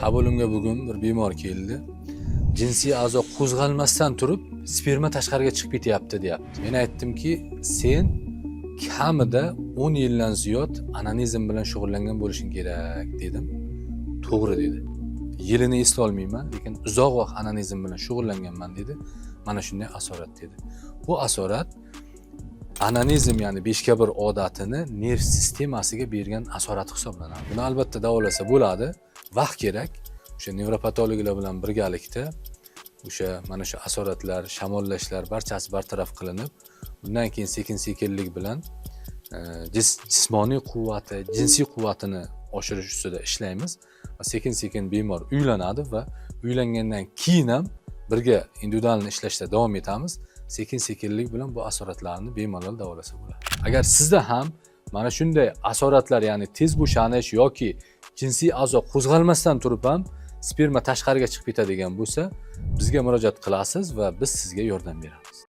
Qabulimga bugun bir bemor keldi. Jinsiy a'zo qo'zg'almasdan turib, sperma tashqariga chiqib ketyapti, deyapti. Men aytdimki, sen kamida 10 yildan ziyod onanizm bilan shug'ullangan bo'lishing kerak dedim. To'g'ri dedi. Yilini eslay olmayman, lekin uzoq vaqt onanizm bilan shug'ullanganman dedi. Mana shunday asorat dedi. Bu asorat onanizm, ya'ni 5 odatini nerv sistemasiga bergan asorati hisoblanadi. Buni albatta davolasa bo'ladi. Vaqt kerak. O'sha nevropatologlar bilan birgalikda o'sha mana shu asoratlar, shamollashlar barchasi bartaraf qilinib, bundan keyin sekin-sekinlik bilan jismoniy quvvati, jinsiy quvvatini oshirish ustida ishlaymiz va sekin-sekin bemor uylanadi va uylangandan keyin ham birga individual ishlashda davom etamiz. Sekin-sekinlik bilan bu asoratlarni bemalol davolasa bo'ladi. Agar sizda ham mana shunday asoratlar, ya'ni tez bo'shanish yoki jinsiy a'zo qo'zg'almasdan turib ham sperma tashqariga chiqib ketadigan bo'lsa, bizga murojaat qilasiz va biz sizga yordam beramiz.